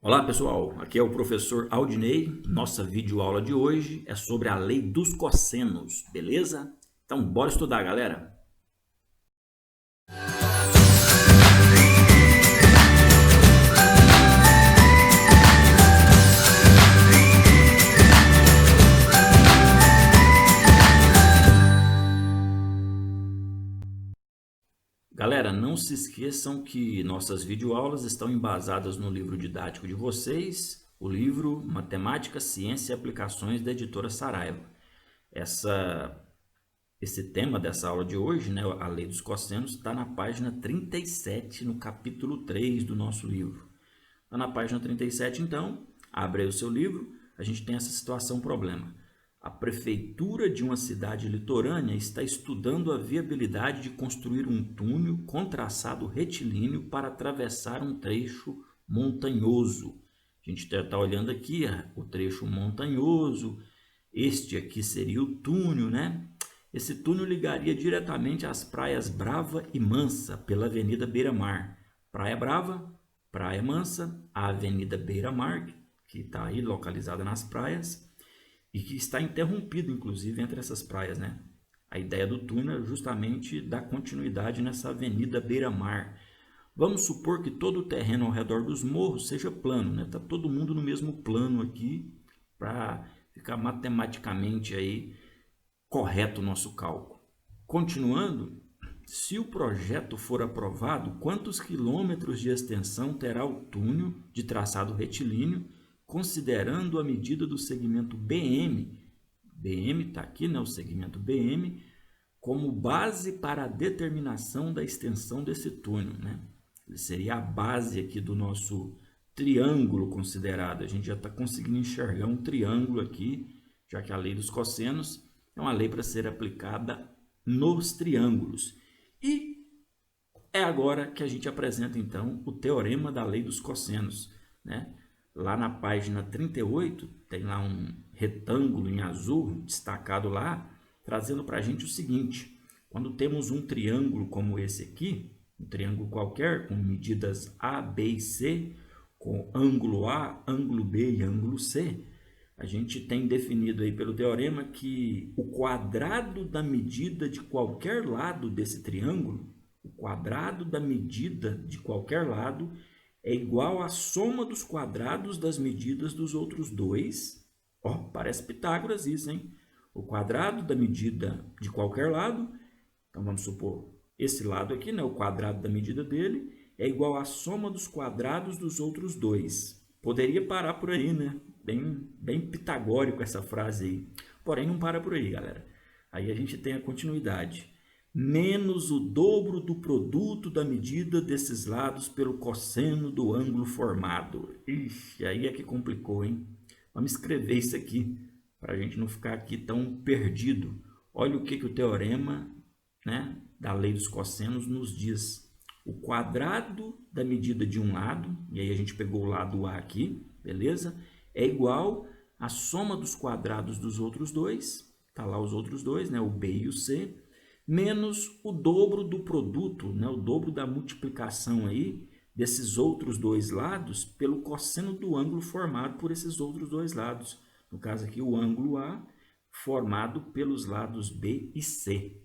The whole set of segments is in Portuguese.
Olá pessoal, aqui é o professor Aldinei. Nossa videoaula de hoje é sobre a lei dos cossenos, beleza? Então bora estudar, galera! Galera, não se esqueçam que nossas videoaulas estão embasadas no livro didático de vocês, o livro Matemática, Ciência e Aplicações da editora Saraiva. Esse tema dessa aula de hoje, né, a lei dos cossenos, está na página 37, no capítulo 3 do nosso livro. Está na página 37, então, abre aí o seu livro, a gente tem essa situação, problema. A prefeitura de uma cidade litorânea está estudando a viabilidade de construir um túnel com traçado retilíneo para atravessar um trecho montanhoso. A gente está olhando aqui o trecho montanhoso, este aqui seria o túnel, né? Esse túnel ligaria diretamente às praias Brava e Mansa pela Avenida Beira-Mar. Praia Brava, Praia Mansa, a Avenida Beira-Mar, que está aí localizada nas praias, e que está interrompido, inclusive, entre essas praias, né? A ideia do túnel é justamente dar continuidade nessa Avenida Beira-Mar. Vamos supor que todo o terreno ao redor dos morros seja plano, né? Tá todo mundo no mesmo plano aqui para ficar matematicamente aí correto o nosso cálculo. Continuando, se o projeto for aprovado, quantos quilômetros de extensão terá o túnel de traçado retilíneo, considerando a medida do segmento BM, BM está aqui, né, o segmento BM, como base para a determinação da extensão desse túnel, né? Ele seria a base aqui do nosso triângulo considerado. A gente já está conseguindo enxergar um triângulo aqui, já que a lei dos cossenos é uma lei para ser aplicada nos triângulos. E é agora que a gente apresenta, então, o teorema da lei dos cossenos, né? Lá na página 38, tem lá um retângulo em azul destacado lá, trazendo para a gente o seguinte: quando temos um triângulo como esse aqui, um triângulo qualquer, com medidas A, B e C, com ângulo A, ângulo B e ângulo C, a gente tem definido aí pelo teorema que o quadrado da medida de qualquer lado desse triângulo, o quadrado da medida de qualquer lado é igual à soma dos quadrados das medidas dos outros dois. Ó, parece Pitágoras isso, hein? O quadrado da medida de qualquer lado, então vamos supor esse lado aqui, né? O quadrado da medida dele é igual à soma dos quadrados dos outros dois. Poderia parar por aí, né? Bem pitagórico essa frase aí. Porém, não para por aí, galera. Aí a gente tem a continuidade. Menos o dobro do produto da medida desses lados pelo cosseno do ângulo formado. Ixi, aí é que complicou, hein? Vamos escrever isso aqui, para a gente não ficar aqui tão perdido. Olha o que o teorema, né, da lei dos cossenos nos diz. O quadrado da medida de um lado, e aí a gente pegou o lado A aqui, beleza? É igual à soma dos quadrados dos outros dois, tá lá os outros dois, né, o B e o C, menos o dobro do produto, né, o dobro da multiplicação aí desses outros dois lados pelo cosseno do ângulo formado por esses outros dois lados. No caso aqui, o ângulo A formado pelos lados B e C.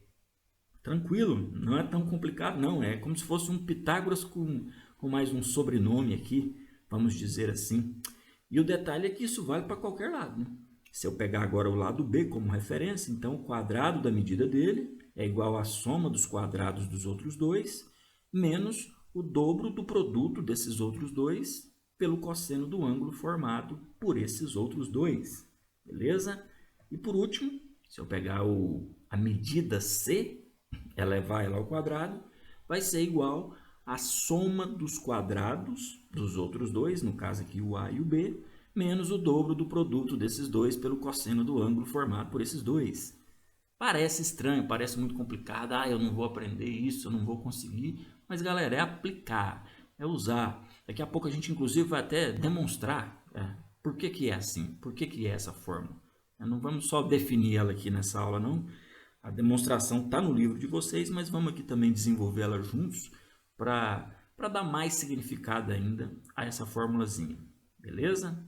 Tranquilo, não é tão complicado não, é como se fosse um Pitágoras com mais um sobrenome aqui, vamos dizer assim. E o detalhe é que isso vale para qualquer lado, né? Se eu pegar agora o lado B como referência, então o quadrado da medida dele é igual à soma dos quadrados dos outros dois, menos o dobro do produto desses outros dois pelo cosseno do ângulo formado por esses outros dois, beleza? E por último, se eu pegar a medida C, elevar ela ao quadrado, vai ser igual à soma dos quadrados dos outros dois, no caso aqui o A e o B, menos o dobro do produto desses dois pelo cosseno do ângulo formado por esses dois. Parece estranho, parece muito complicado, eu não vou aprender isso, eu não vou conseguir, mas galera, é aplicar, é usar. Daqui a pouco a gente inclusive vai até demonstrar por que é assim, por que é essa fórmula. Não vamos só definir ela aqui nessa aula não, a demonstração está no livro de vocês, mas vamos aqui também desenvolver ela juntos para dar mais significado ainda a essa formulazinha. beleza?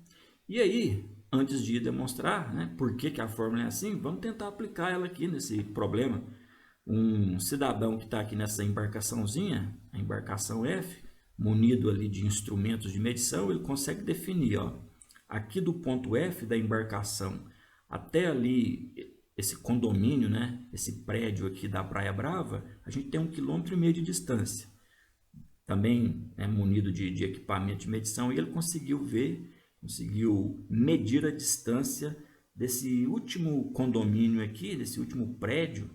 E aí, antes de demonstrar, né, por que a fórmula é assim, vamos tentar aplicar ela aqui nesse problema. Um cidadão que está aqui nessa embarcaçãozinha, a embarcação F, munido ali de instrumentos de medição, ele consegue definir, ó, aqui do ponto F da embarcação até ali esse condomínio, né, esse prédio aqui da Praia Brava, a gente tem 1,5 km de distância. Também é munido de equipamento de medição e ele conseguiu medir a distância desse último condomínio aqui, desse último prédio,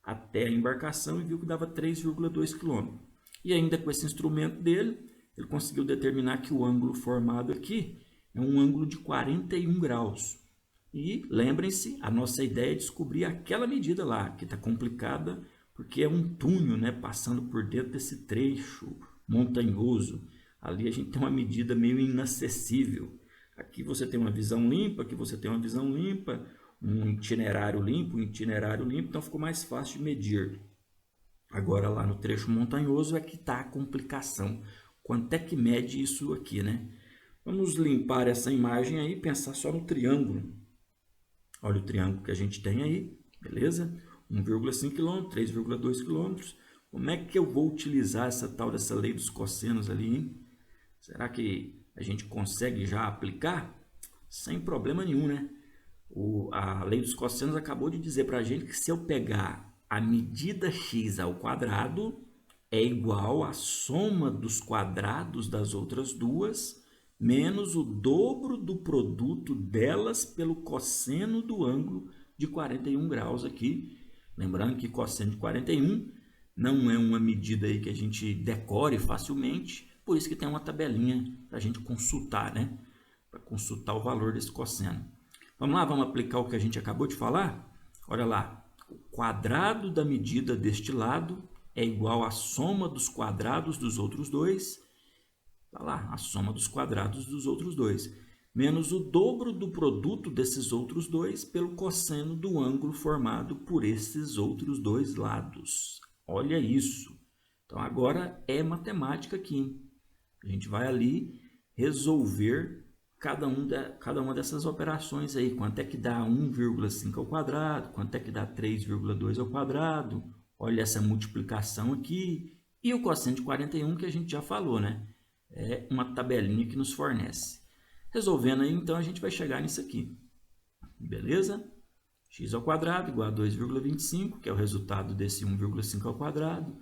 até a embarcação e viu que dava 3,2 km. E ainda com esse instrumento dele, ele conseguiu determinar que o ângulo formado aqui é um ângulo de 41 graus. E lembrem-se, a nossa ideia é descobrir aquela medida lá, que está complicada, porque é um túnel, né, passando por dentro desse trecho montanhoso. Ali a gente tem uma medida meio inacessível. Aqui você tem uma visão limpa, aqui você tem uma visão limpa, um itinerário limpo, então ficou mais fácil de medir. Agora lá no trecho montanhoso é que está a complicação. Quanto é que mede isso aqui, né? Vamos limpar essa imagem aí e pensar só no triângulo. Olha o triângulo que a gente tem aí, beleza? 1,5 km, 3,2 km. Como é que eu vou utilizar essa tal dessa lei dos cossenos ali, hein? Será que a gente consegue já aplicar? Sem problema nenhum, né? A lei dos cossenos acabou de dizer para a gente que se eu pegar a medida x ao quadrado é igual à soma dos quadrados das outras duas menos o dobro do produto delas pelo cosseno do ângulo de 41 graus aqui. Lembrando que cosseno de 41 não é uma medida aí que a gente decore facilmente, por isso que tem uma tabelinha para a gente consultar, né? Para consultar o valor desse cosseno. Vamos lá, vamos aplicar o que a gente acabou de falar? Olha lá, o quadrado da medida deste lado é igual à soma dos quadrados dos outros dois. Está lá, a soma dos quadrados dos outros dois, menos o dobro do produto desses outros dois pelo cosseno do ângulo formado por esses outros dois lados. Olha isso. Então, agora é matemática aqui. A gente vai ali resolver cada uma dessas operações aí. Quanto é que dá 1,5 ao quadrado? Quanto é que dá 3,2 ao quadrado? Olha essa multiplicação aqui. E o cosseno de 41 que a gente já falou, né? É uma tabelinha que nos fornece. Resolvendo aí, então, a gente vai chegar nisso aqui. Beleza? X ao quadrado igual a 2,25, que é o resultado desse 1,5 ao quadrado.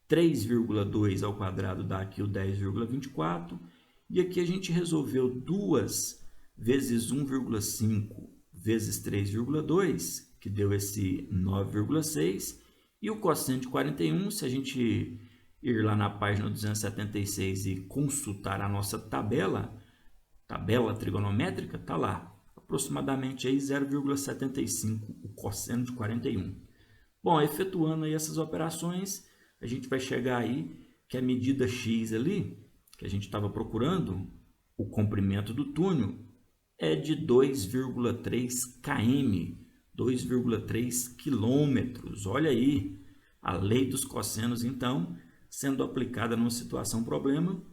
3,2 ao quadrado dá aqui o 10,24. E aqui a gente resolveu 2 vezes 1,5 vezes 3,2, que deu esse 9,6. E o cosseno de 41, se a gente ir lá na página 276 e consultar a nossa tabela trigonométrica, está lá, aproximadamente 0,75 o cosseno de 41. Bom, efetuando aí essas operações, a gente vai chegar aí que a medida x ali, que a gente estava procurando, o comprimento do túnel, é de 2,3 km, 2,3 quilômetros. Olha aí, a lei dos cossenos, então, sendo aplicada numa situação problema,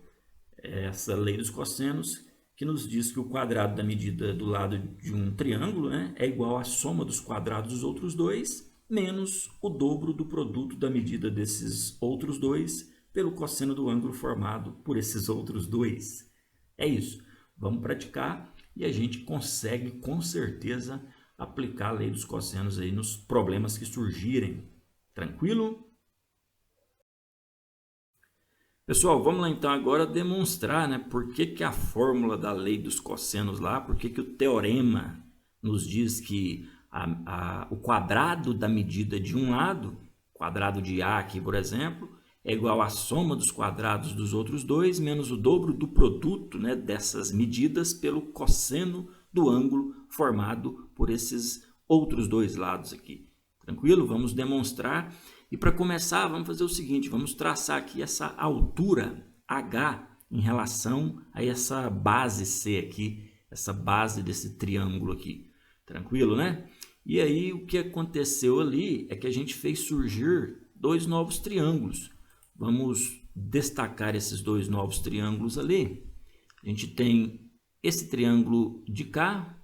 essa lei dos cossenos, que nos diz que o quadrado da medida do lado de um triângulo, né, é igual à soma dos quadrados dos outros dois, menos o dobro do produto da medida desses outros dois pelo cosseno do ângulo formado por esses outros dois. É isso. Vamos praticar e a gente consegue, com certeza, aplicar a lei dos cossenos aí nos problemas que surgirem. Tranquilo? Pessoal, vamos lá então agora demonstrar, né, por que a fórmula da lei dos cossenos lá, por que o teorema nos diz que o quadrado da medida de um lado, quadrado de A aqui, por exemplo, é igual à soma dos quadrados dos outros dois, menos o dobro do produto, né, dessas medidas pelo cosseno do ângulo formado por esses outros dois lados aqui. Tranquilo? Vamos demonstrar. E para começar, vamos fazer o seguinte, vamos traçar aqui essa altura H em relação a essa base C aqui, essa base desse triângulo aqui. Tranquilo, né? E aí o que aconteceu ali é que a gente fez surgir dois novos triângulos. Vamos destacar esses dois novos triângulos ali. A gente tem esse triângulo de cá,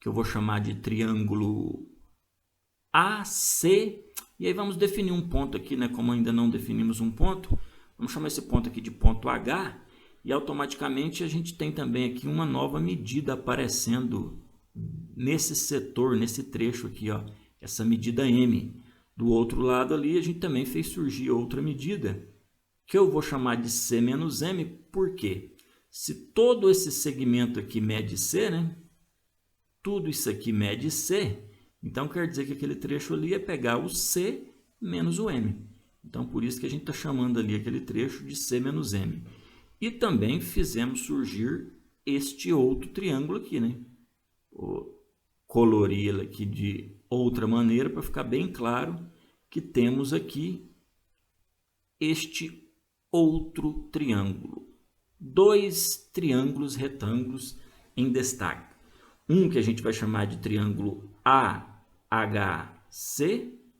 que eu vou chamar de triângulo AC, e aí vamos definir um ponto aqui, né? Como ainda não definimos um ponto, vamos chamar esse ponto aqui de ponto H, e automaticamente a gente tem também aqui uma nova medida aparecendo nesse setor, nesse trecho aqui, ó, essa medida M. Do outro lado ali a gente também fez surgir outra medida, que eu vou chamar de C menos M, por quê? Se todo esse segmento aqui mede C, né? Tudo isso aqui mede C, então quer dizer que aquele trecho ali é pegar o C menos o M. Então por isso que a gente está chamando ali aquele trecho de C menos M. E também fizemos surgir este outro triângulo aqui, né? Vou colorir ele aqui de outra maneira para ficar bem claro que temos aqui este outro triângulo. Dois triângulos retângulos em destaque. Um que a gente vai chamar de triângulo AHC,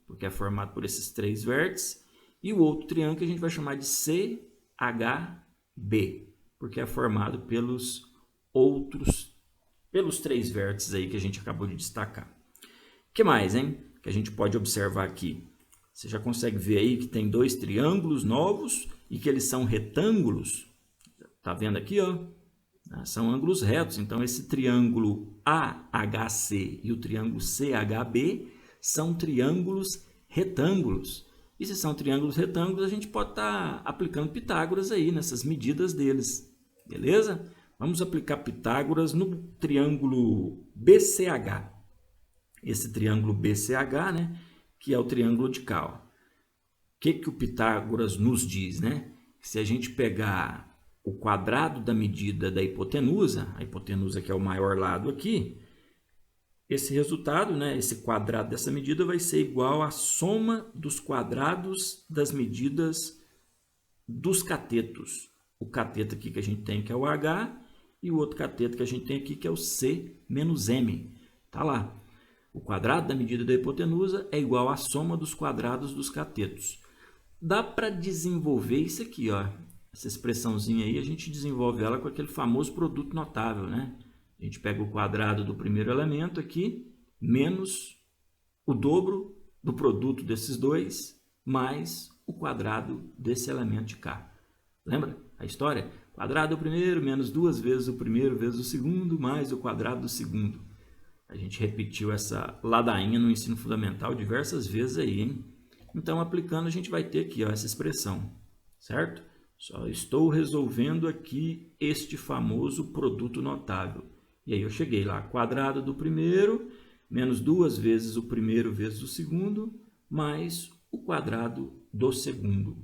porque é formado por esses três vértices, e o outro triângulo que a gente vai chamar de CHB, porque é formado pelos três vértices aí que a gente acabou de destacar. O que mais, hein? Que a gente pode observar aqui. Você já consegue ver aí que tem dois triângulos novos e que eles são retângulos. Tá vendo aqui, ó? São ângulos retos. Então, esse triângulo AHC e o triângulo CHB são triângulos retângulos. E se são triângulos retângulos, a gente pode estar aplicando Pitágoras aí nessas medidas deles. Beleza? Vamos aplicar Pitágoras no triângulo BCH. Esse triângulo BCH, né? Que é o triângulo de cá. O que o Pitágoras nos diz, né? Se a gente pegar o quadrado da medida da hipotenusa, a hipotenusa que é o maior lado aqui, esse resultado, né, esse quadrado dessa medida vai ser igual à soma dos quadrados das medidas dos catetos. O cateto aqui que a gente tem que é o H e o outro cateto que a gente tem aqui que é o C menos M. Tá lá. O quadrado da medida da hipotenusa é igual à soma dos quadrados dos catetos. Dá para desenvolver isso aqui, ó. Essa expressãozinha aí, a gente desenvolve ela com aquele famoso produto notável, né? A gente pega o quadrado do primeiro elemento aqui, menos o dobro do produto desses dois, mais o quadrado desse elemento de cá. Lembra a história? Quadrado do primeiro, menos duas vezes o primeiro vezes o segundo, mais o quadrado do segundo. A gente repetiu essa ladainha no ensino fundamental diversas vezes aí, hein? Então, aplicando, a gente vai ter aqui, ó, essa expressão, certo? Só estou resolvendo aqui este famoso produto notável. E aí eu cheguei lá, quadrado do primeiro, menos duas vezes o primeiro vezes o segundo, mais o quadrado do segundo.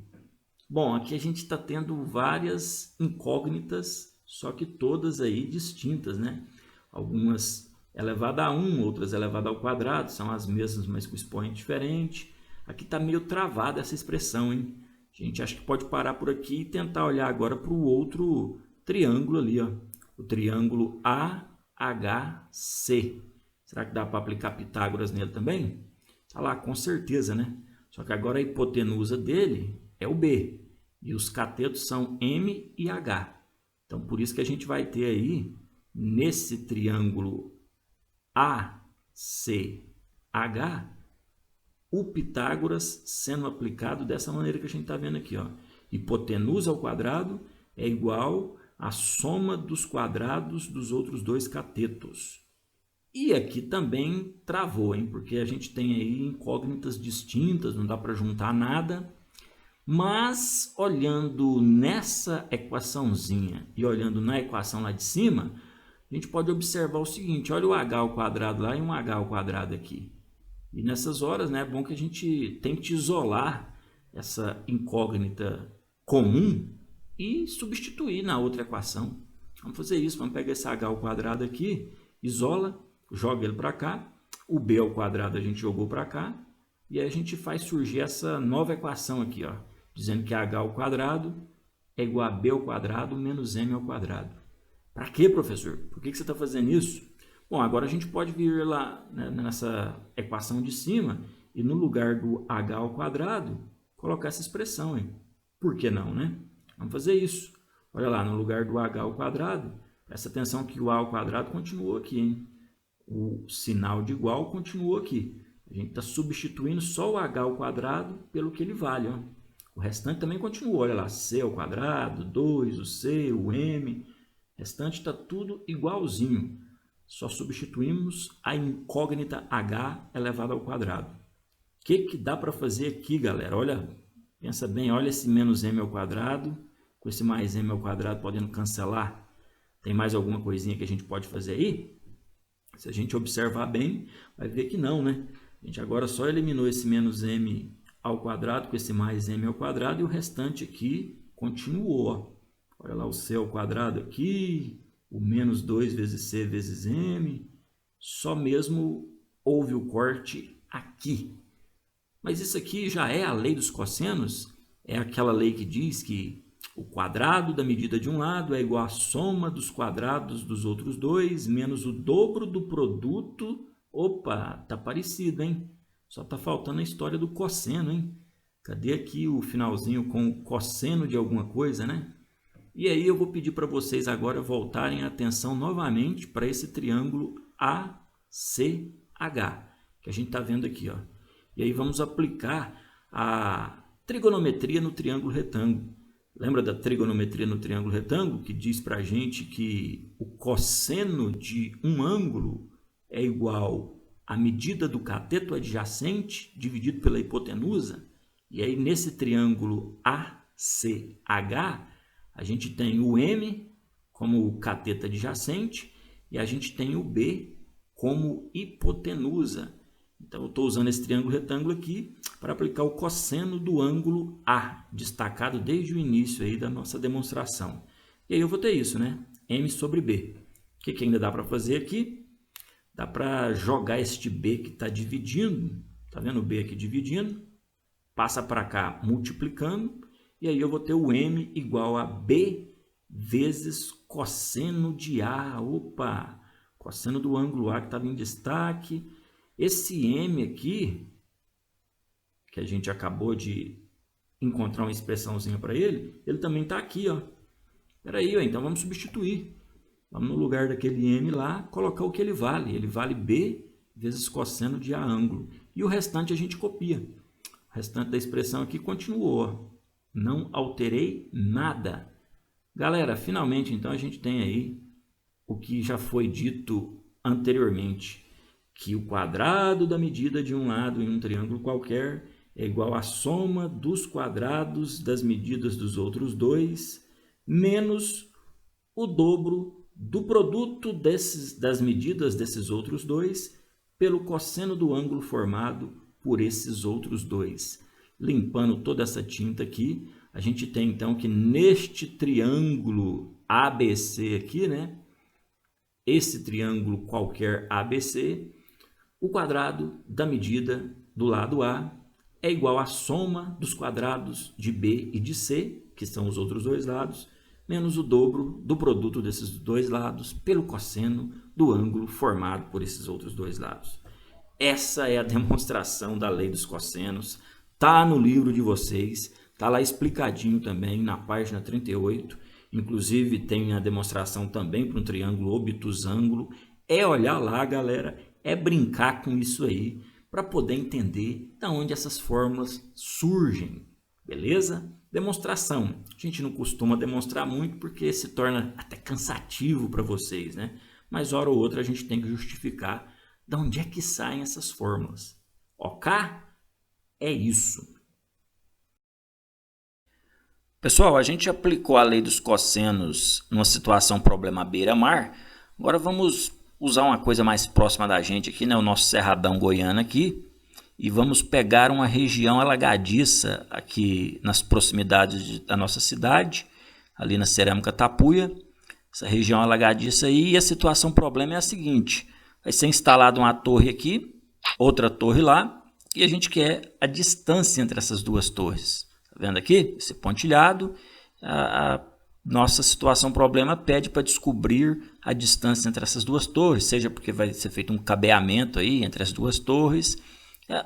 Bom, aqui a gente está tendo várias incógnitas, só que todas aí distintas, né? Algumas elevada a 1, outras elevada ao quadrado, são as mesmas, mas com expoente diferente. Aqui está meio travada essa expressão, hein? A gente acha que pode parar por aqui e tentar olhar agora para o outro triângulo ali, ó. O triângulo AHC. Será que dá para aplicar Pitágoras nele também? Tá lá, com certeza, né? Só que agora a hipotenusa dele é o B. E os catetos são M e H. Então, por isso que a gente vai ter aí, nesse triângulo ACH, o Pitágoras sendo aplicado dessa maneira que a gente está vendo aqui, ó. Hipotenusa ao quadrado é igual à soma dos quadrados dos outros dois catetos. E aqui também travou, hein? Porque a gente tem aí incógnitas distintas, não dá para juntar nada. Mas olhando nessa equaçãozinha e olhando na equação lá de cima, a gente pode observar o seguinte, olha o h ao quadrado lá e um h ao quadrado aqui. E nessas horas, né, é bom que a gente tente isolar essa incógnita comum e substituir na outra equação. Vamos fazer isso, vamos pegar esse h ao quadrado aqui, isola, joga ele para cá, o b ao quadrado a gente jogou para cá, e aí a gente faz surgir essa nova equação aqui, ó, dizendo que h ao quadrado é igual a b ao quadrado menos m ao quadrado. Para quê, professor? Por que você está fazendo isso? Bom, agora a gente pode vir lá, né, nessa equação de cima e no lugar do h ao quadrado colocar essa expressão. Hein? Por que não, né? Vamos fazer isso. Olha lá, no lugar do h ao quadrado, Presta atenção que o a ao quadrado continuou aqui, hein? O sinal de igual continuou aqui. A gente está substituindo só o h ao quadrado pelo que ele vale. Ó. O restante também continuou. Olha lá, c ao quadrado, 2, o c, o m. O restante está tudo igualzinho. Só substituímos a incógnita h elevado ao quadrado. O que dá para fazer aqui, galera? Olha, pensa bem, olha esse menos m ao quadrado, com esse mais m ao quadrado podendo cancelar. Tem mais alguma coisinha que a gente pode fazer aí? Se a gente observar bem, vai ver que não, né? A gente agora só eliminou esse menos m ao quadrado com esse mais m ao quadrado e o restante aqui continuou. Ó. Olha lá o c ao quadrado aqui, o menos 2 vezes c vezes m. Só mesmo houve o corte aqui. Mas isso aqui já é a lei dos cossenos? É aquela lei que diz que o quadrado da medida de um lado é igual à soma dos quadrados dos outros dois, menos o dobro do produto. Opa, tá parecido, hein? Só tá faltando a história do cosseno, hein? Cadê aqui o finalzinho com o cosseno de alguma coisa, né? E aí eu vou pedir para vocês agora voltarem a atenção novamente para esse triângulo ACH, que a gente tá vendo aqui, ó. E aí vamos aplicar a trigonometria no triângulo retângulo. Lembra da trigonometria no triângulo retângulo, que diz para a gente que o cosseno de um ângulo é igual à medida do cateto adjacente dividido pela hipotenusa? E aí nesse triângulo ACH, a gente tem o M como o cateto adjacente e a gente tem o B como hipotenusa. Então, eu estou usando esse triângulo retângulo aqui para aplicar o cosseno do ângulo A, destacado desde o início aí da nossa demonstração. E aí eu vou ter isso, né? M sobre B. O que ainda dá para fazer aqui? Dá para jogar este B que está dividindo. Está vendo o B aqui dividindo? Passa para cá multiplicando. E aí eu vou ter o M igual a B vezes cosseno de A. Opa! Cosseno do ângulo A que estava em destaque. Esse M aqui, que a gente acabou de encontrar uma expressãozinha para ele também está aqui, ó. Espera aí, ó, então vamos substituir. Vamos no lugar daquele M lá, colocar o que ele vale. Ele vale B vezes cosseno de A ângulo. E o restante a gente copia. O restante da expressão aqui continuou, ó. Não alterei nada. Galera, finalmente, então, a gente tem aí o que já foi dito anteriormente, que o quadrado da medida de um lado em um triângulo qualquer é igual à soma dos quadrados das medidas dos outros dois, menos o dobro do produto das medidas desses outros dois pelo cosseno do ângulo formado por esses outros dois. Limpando toda essa tinta aqui, a gente tem então que neste triângulo ABC aqui, né? Esse triângulo qualquer ABC, o quadrado da medida do lado A é igual à soma dos quadrados de B e de C, que são os outros dois lados, menos o dobro do produto desses dois lados pelo cosseno do ângulo formado por esses outros dois lados. Essa é a demonstração da lei dos cossenos. Está no livro de vocês, está lá explicadinho também na página 38. Inclusive tem a demonstração também para um triângulo obtusângulo. É olhar lá, galera. É brincar com isso aí para poder entender de onde essas fórmulas surgem, beleza? Demonstração. A gente não costuma demonstrar muito porque se torna até cansativo para vocês, né? Mas hora ou outra a gente tem que justificar de onde é que saem essas fórmulas. Ok? É isso. Pessoal, a gente aplicou a lei dos cossenos numa situação problema beira-mar. Agora vamos usar uma coisa mais próxima da gente aqui, né? O nosso cerradão goiano aqui. E vamos pegar uma região alagadiça aqui nas proximidades da nossa cidade, ali na Cerâmica Tapuia. Essa região alagadiça aí, e a situação problema é a seguinte: vai ser instalada uma torre aqui, outra torre lá, e a gente quer a distância entre essas duas torres. Tá vendo aqui? Esse pontilhado. A nossa situação problema pede para descobrir a distância entre essas duas torres, seja porque vai ser feito um cabeamento aí entre as duas torres.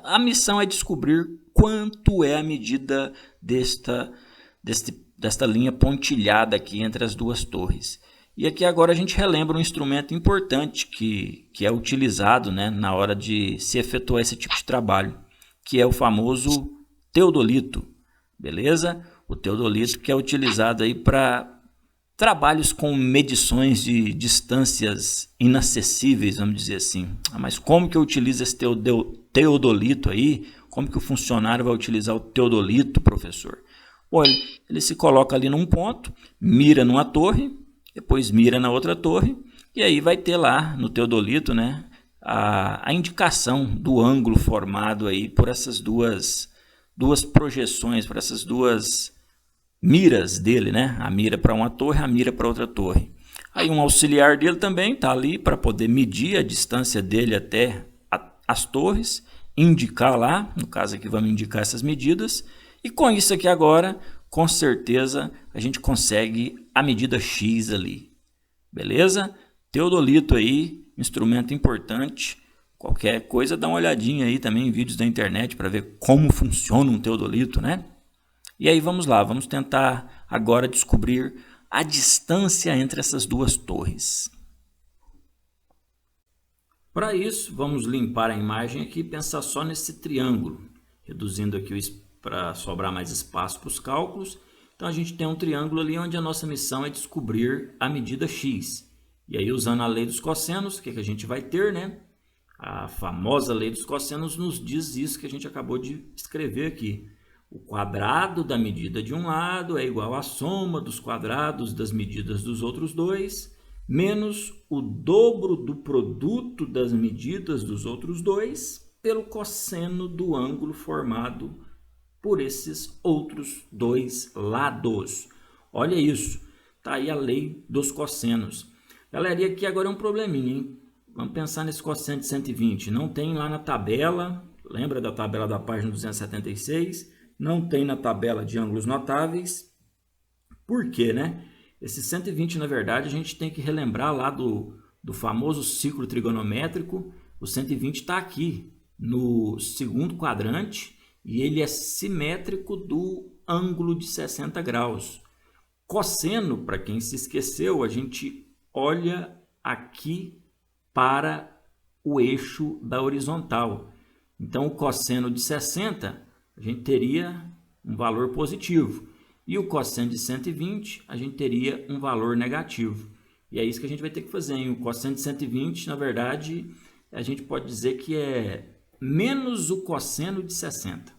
A missão é descobrir quanto é a medida desta linha pontilhada aqui entre as duas torres. E aqui agora a gente relembra um instrumento importante que é utilizado, né, na hora de se efetuar esse tipo de trabalho, que é o famoso teodolito, beleza? O teodolito que é utilizado aí para trabalhos com medições de distâncias inacessíveis, vamos dizer assim. Mas como que eu utilizo esse teodolito aí? Como que o funcionário vai utilizar o teodolito, professor? Bom, ele se coloca ali num ponto, mira numa torre, depois mira na outra torre, e aí vai ter lá no teodolito, né, a indicação do ângulo formado aí por essas duas projeções, por essas duas miras dele, né? A mira para uma torre, a mira para outra torre. Aí um auxiliar dele também está ali para poder medir a distância dele até as torres, indicar lá, no caso aqui vamos indicar essas medidas, e com isso aqui agora, com certeza, a gente consegue a medida X ali, beleza? Teodolito aí, instrumento importante, qualquer coisa dá uma olhadinha aí também em vídeos da internet para ver como funciona um teodolito, né? E aí vamos lá, vamos tentar agora descobrir a distância entre essas duas torres. Para isso, vamos limpar a imagem aqui e pensar só nesse triângulo, reduzindo aqui para sobrar mais espaço para os cálculos. Então a gente tem um triângulo ali onde a nossa missão é descobrir a medida x. E aí usando a lei dos cossenos, o que a gente vai ter, né? A famosa lei dos cossenos nos diz isso que a gente acabou de escrever aqui. O quadrado da medida de um lado é igual à soma dos quadrados das medidas dos outros dois, menos o dobro do produto das medidas dos outros dois pelo cosseno do ângulo formado por esses outros dois lados. Olha isso, tá aí a lei dos cossenos. Galera, e aqui agora é um probleminha, hein? Vamos pensar nesse cosseno de 120. Não tem lá na tabela, lembra da tabela da página 276? Não tem na tabela de ângulos notáveis. Por quê, né? Esse 120, na verdade, a gente tem que relembrar lá do famoso ciclo trigonométrico. O 120 está aqui no segundo quadrante e ele é simétrico do ângulo de 60 graus. Cosseno, para quem se esqueceu, a gente olha aqui para o eixo da horizontal. Então, o cosseno de 60, a gente teria um valor positivo. E o cosseno de 120, a gente teria um valor negativo. E é isso que a gente vai ter que fazer, hein? O cosseno de 120, na verdade, a gente pode dizer que é menos o cosseno de 60.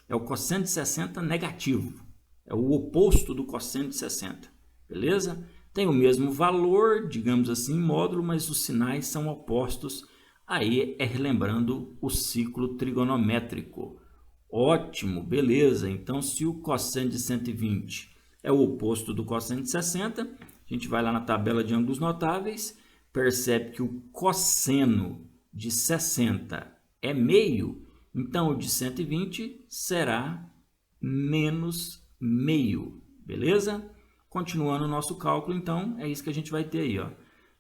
É o cosseno de 60 negativo. É o oposto do cosseno de 60. Beleza? Tem o mesmo valor, digamos assim, módulo, mas os sinais são opostos. Aí é relembrando o ciclo trigonométrico. Ótimo, beleza. Então, se o cosseno de 120 é o oposto do cosseno de 60, a gente vai lá na tabela de ângulos notáveis, percebe que o cosseno de 60 é meio, então o de 120 será menos meio, beleza? Continuando o nosso cálculo, então, é isso que a gente vai ter aí, ó.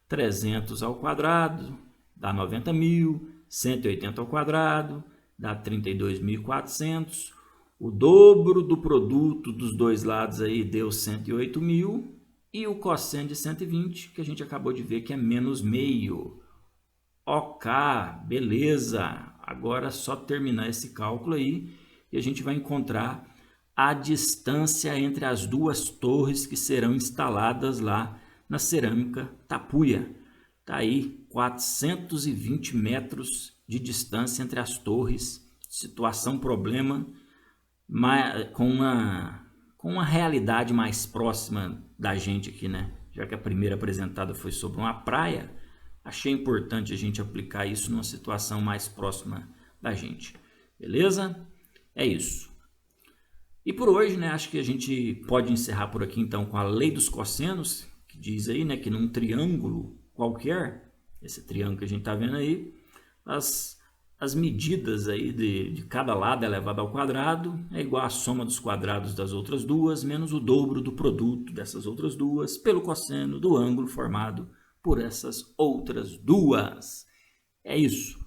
300 ao quadrado dá 90.000, 180 ao quadrado dá 32.400. O dobro do produto dos dois lados aí deu 108.000. E o cosseno de 120, que a gente acabou de ver que é menos meio. Ok, beleza. Agora é só terminar esse cálculo aí e a gente vai encontrar a distância entre as duas torres que serão instaladas lá na cerâmica Tapuia. Está aí 420 metros de distância entre as torres, situação, problema, com uma realidade mais próxima da gente aqui, né? Já que a primeira apresentada foi sobre uma praia, achei importante a gente aplicar isso numa situação mais próxima da gente, beleza? É isso. E por hoje, né, acho que a gente pode encerrar por aqui então com a lei dos cossenos, que diz aí, né, que num triângulo qualquer, esse triângulo que a gente está vendo aí, as medidas aí de cada lado elevado ao quadrado é igual à soma dos quadrados das outras duas, menos o dobro do produto dessas outras duas, pelo cosseno do ângulo formado por essas outras duas. É isso.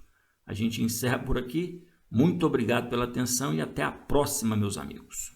A gente encerra por aqui. Muito obrigado pela atenção e até a próxima, meus amigos.